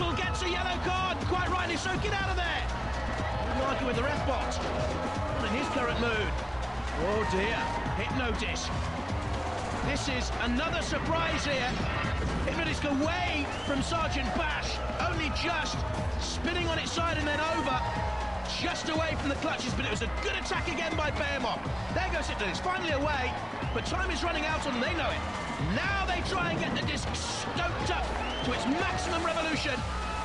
Metal gets a yellow card, quite rightly so. Get out of there! Wouldn't argue with the ref bot. Not in his current mood. Oh dear, Hypnodisc. This is another surprise here. Hypnodisc away from Sergeant Bash, only just spinning on its side and then over, just away from the clutches, but it was a good attack again by Behemoth. There goes Hypnodisc, finally away, but time is running out on them, they know it. Now they try and get the disc stoked up to its maximum revolution,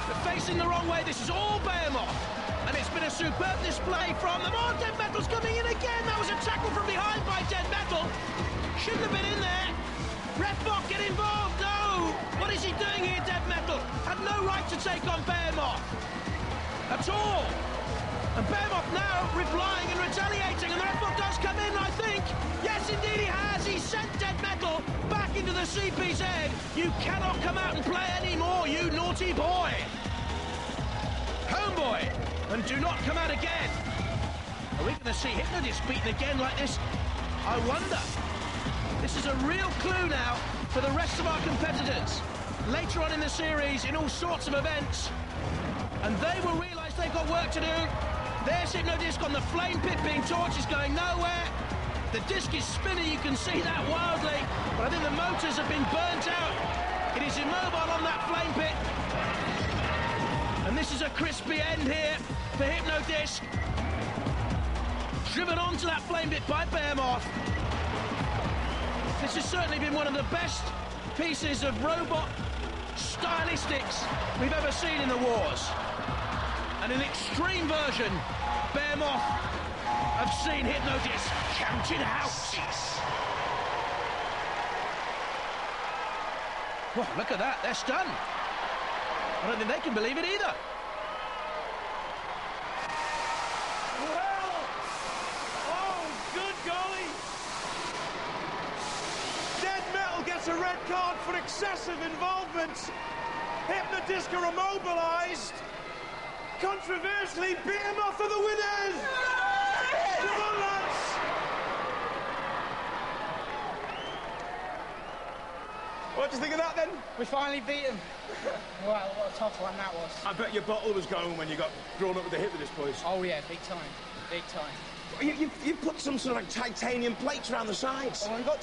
but facing the wrong way, this is all Behemoth. And it's been a superb display from them. Oh, Dead Metal's coming in again. That was a tackle from behind by Dead Metal. Shouldn't have been in there. Refbot, get involved. No. What is he doing here, Dead Metal? Had no right to take on Behemoth at all. And Behemoth now replying and retaliating. And the Refbot does come in, I think. Yes, indeed he has. He sent Dead Metal back into the CP's head. You cannot come out and play anymore, you naughty boy. Homeboy. And do not come out again. Are we going to see Hypnodisc beaten again like this? I wonder. This is a real clue now for the rest of our competitors. Later on in the series, in all sorts of events, and they will realise they've got work to do. There's Hypnodisc on the flame pit being torched, is going nowhere. The disc is spinning, you can see that wildly, but I think the motors have been burnt out. It is immobile on that flame pit. And this is a crispy end here for Hypnodisc. Driven onto that flame pit by Behemoth. This has certainly been one of the best pieces of robot stylistics we've ever seen in the wars. And an extreme version, Behemoth have seen Hypnodisc counted out. Well, look at that, they're stunned. I don't think they can believe it either. Well, oh, good golly. Dead Metal gets a red card for excessive involvement. Hypnodisc are immobilised. Controversially, Behemoth are the winners. Come on, lads. What do you think of that, then? We finally beat him. Wow, what a tough one that was. I bet your bottle was going when you got drawn up with the Hypnodisc boys. Oh yeah, big time, big time. You put some sort of like titanium plates around the sides. Well, we've got,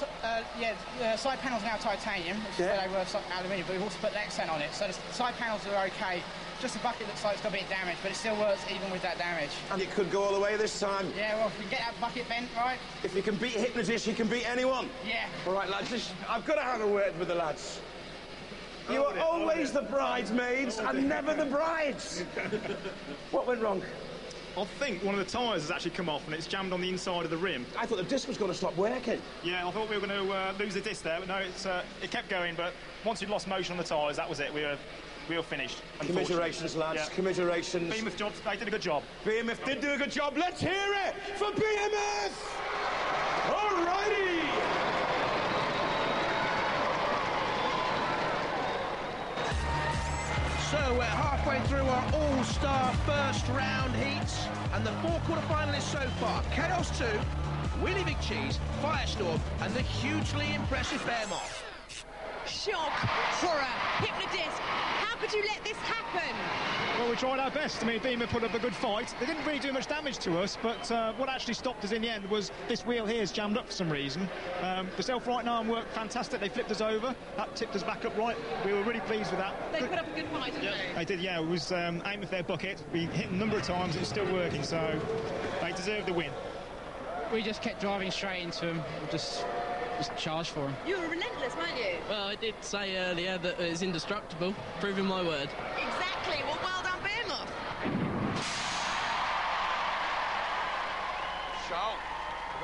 side panels now titanium, which is where they were aluminium, but we've also put Lex on it, so the side panels are okay. Just the bucket looks like it's got a bit of damage, but it still works even with that damage. And it could go all the way this time. Yeah, well, if we can get that bucket bent, right? If you can beat Hypnodisc, you can beat anyone. Yeah. All right, lads, listen, I've got to have a word with the lads. You are always the bridesmaids and never the brides. What went wrong? I think one of the tyres has actually come off and it's jammed on the inside of the rim. I thought the disc was going to stop working. Yeah, I thought we were going to lose the disc there, but no, it kept going, but once you'd lost motion on the tyres, that was it. We were finished. Commiserations, lads. Yeah. Commiserations. Behemoth job, they did a good job. Behemoth did do a good job. Let's hear it for Behemoth! All righty! So we're halfway through our all-star first round heats, and the 4 quarter-finalists so far: Chaos 2, Wheelie Big Cheese, Firestorm, and the hugely impressive Behemoth. Shock, horror, Hypnodisc. How could you let this happen? Well, we tried our best. I mean, Behemoth put up a good fight. They didn't really do much damage to us, but what actually stopped us in the end was this wheel here is jammed up for some reason. The self-right arm worked fantastic. They flipped us over. That tipped us back up right. We were really pleased with that. They put up a good fight, didn't they? They did, yeah. It was aimed with their bucket. We hit them a number of times. It was still working, so they deserved the win. We just kept driving straight into him. Just charged for him. You were relentless, weren't you? Well, I did say earlier that it's indestructible, proving my word. Exactly. Well done, Behemoth. So,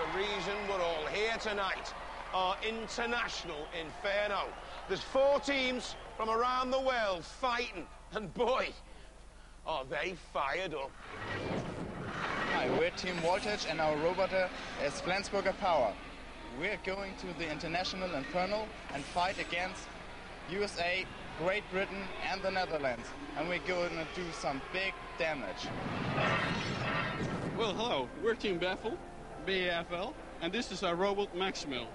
the reason we're all here tonight, our international inferno. There's 4 teams from around the world fighting, and boy, are they fired up. Hi, we're Team Voltage and our roboter is Flensburger Power. We're going to the International Inferno and fight against USA, Great Britain and the Netherlands. And we're going to do some big damage. Well, hello, we're Team Baffle, BAFL, and this is our robot Maximal.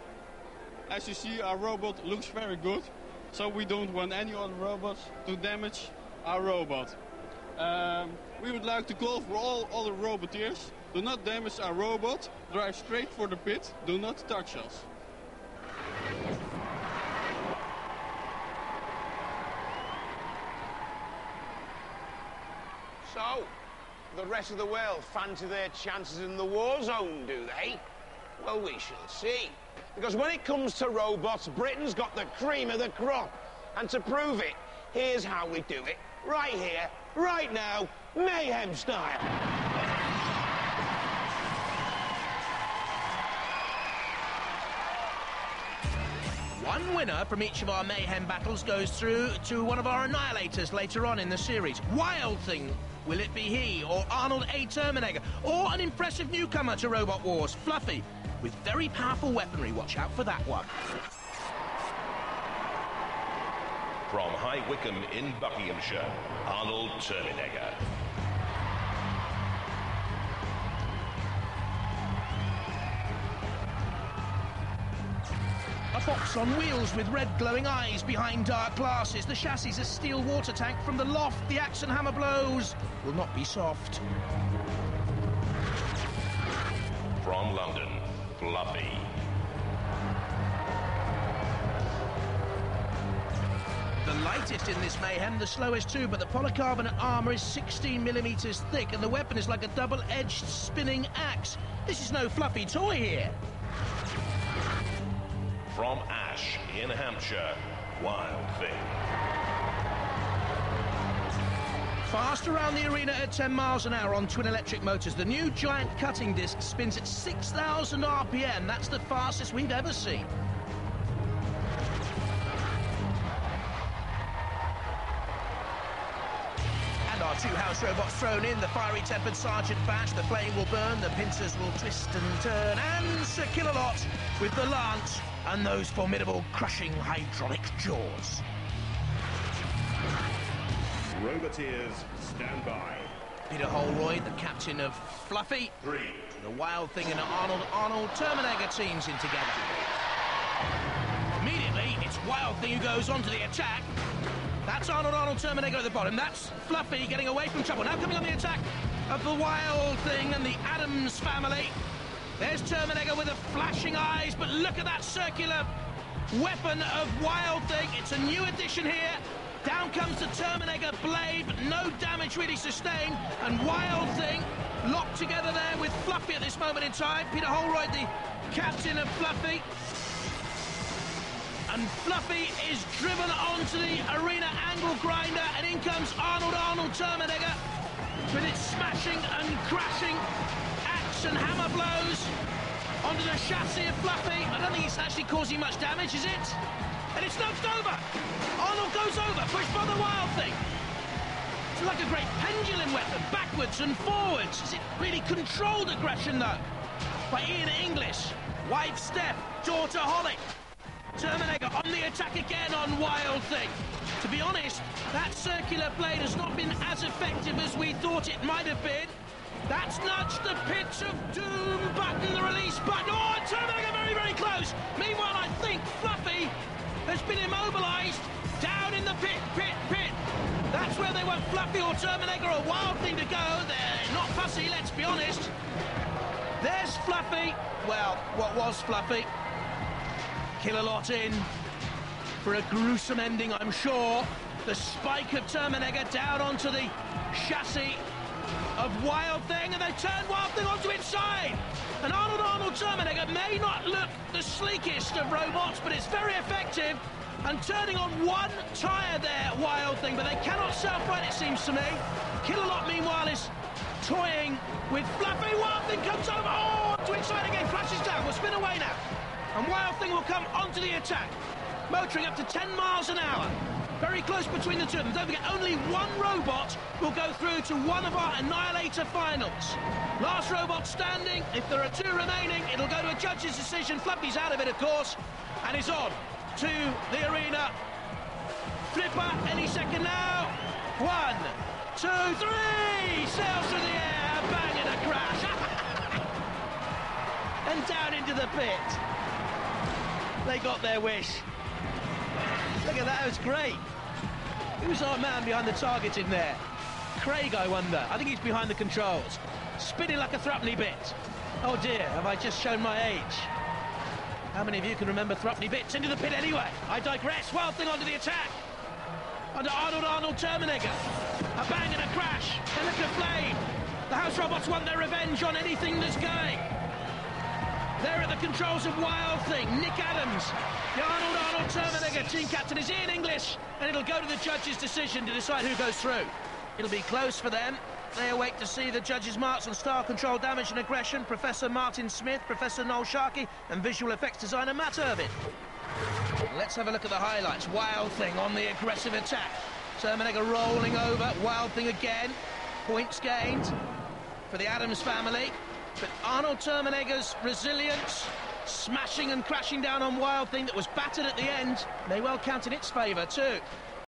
As you see, our robot looks very good, so we don't want any other robots to damage our robot. We would like to call for all other Roboteers, do not damage our robot, drive straight for the pit, do not touch us. So, the rest of the world fancy their chances in the war zone, do they? Well, we shall see. Because when it comes to robots, Britain's got the cream of the crop. And to prove it, here's how we do it. Right here, right now, mayhem style. One winner from each of our mayhem battles goes through to one of our annihilators later on in the series. Wild Thing, will it be he, or Arnold A. Terminator, or an impressive newcomer to Robot Wars, Fluffy, with very powerful weaponry? Watch out for that one. From High Wycombe in Buckinghamshire, Arnold Terminator. A box on wheels with red glowing eyes behind dark glasses. The chassis is a steel water tank from the loft. The axe and hammer blows will not be soft. From London, Fluffy. The lightest in this mayhem, the slowest too, but the polycarbonate armour is 16mm thick and the weapon is like a double-edged spinning axe. This is no fluffy toy here. From Ash in Hampshire, Wild Thing. Fast around the arena at 10 miles an hour on twin electric motors. The new giant cutting disc spins at 6,000 RPM. That's the fastest we've ever seen. And our two house robots thrown in. The fiery tempered Sergeant Bash. The flame will burn. The pincers will twist and turn. And Sir Kill-A-Lot with the lance and those formidable crushing hydraulic jaws. Roboteers, stand by. Peter Holroyd, the captain of Fluffy. 3. The Wild Thing and Arnold Terminator teams in together. Immediately, it's Wild Thing who goes onto the attack. That's Arnold Terminator at the bottom. That's Fluffy getting away from trouble. Now coming on the attack of the Wild Thing and the Addams family. There's Terminator with the flashing eyes, but look at that circular weapon of Wild Thing. It's a new addition here. Down comes the Terminator blade, but no damage really sustained. And Wild Thing locked together there with Fluffy at this moment in time. Peter Holroyd, the captain of Fluffy. And Fluffy is driven onto the arena angle grinder, and in comes Arnold Terminator with its smashing and crashing axe and hammer blows onto the chassis of Fluffy. I don't think it's actually causing much damage, is it? And it's knocked over. Arnold goes over, pushed by the Wild Thing. It's like a great pendulum weapon, backwards and forwards. Is it really controlled aggression, though? By Ian English, wife Steph, daughter Holly. Terminator on the attack again on Wild Thing. To be honest, that circular blade has not been as effective as we thought it might have been. That's nudged the pitch of doom button, the release button. Oh, Terminator very, very close. Meanwhile, I think Fluffy has been immobilised down in the pit. That's where they want Fluffy or Terminator or Wild Thing to go. They're not fussy, let's be honest. There's Fluffy. Well, what was Fluffy? Kill-A-Lot in for a gruesome ending, I'm sure. The spike of Terminator down onto the chassis of Wild Thing, and they turn Wild Thing onto its side. And Arnold Terminator may not look the sleekest of robots, but it's very effective. And turning on one tyre there, Wild Thing, but they cannot self-right, it seems to me. Kill-A-Lot, meanwhile, is toying with Fluffy. Wild Thing comes over, to its side again, crashes down, will spin away now. And Wild Thing will come onto the attack, motoring up to 10 miles an hour. Very close between the two of them. Don't forget, only one robot will go through to one of our Annihilator finals. Last robot standing. If there are two remaining, it'll go to a judge's decision. Fluffy's out of it, of course, and is on to the arena. Flipper, any second now. 1, 2, 3. Sails through the air, bang, and a crash. And down into the pit. They got their wish. Look at that, it was great. Who's our man behind the target in there? Craig, I wonder. I think he's behind the controls. Spinning like a threepenny bit. Oh dear, have I just shown my age? How many of you can remember threepenny bits? Into the pit anyway. I digress. Wild Thing onto the attack. Under Arnold Terminator. A bang and a crash. A lick of flame. The House Robots want their revenge on anything that's gay. They're at the controls of Wild Thing. Nick Adams. The Arnold Terminator team captain is Ian English. And it'll go to the judges' decision to decide who goes through. It'll be close for them. They await to see the judges' marks on star control damage and aggression, Professor Martin Smith, Professor Noel Sharkey, and visual effects designer Matt Irvin. Let's have a look at the highlights. Wild Thing on the aggressive attack. Terminator rolling over. Wild Thing again. Points gained for the Adams family. But Arnold Terminator's resilience, smashing and crashing down on Wild Thing that was battered at the end, may well count in its favour too.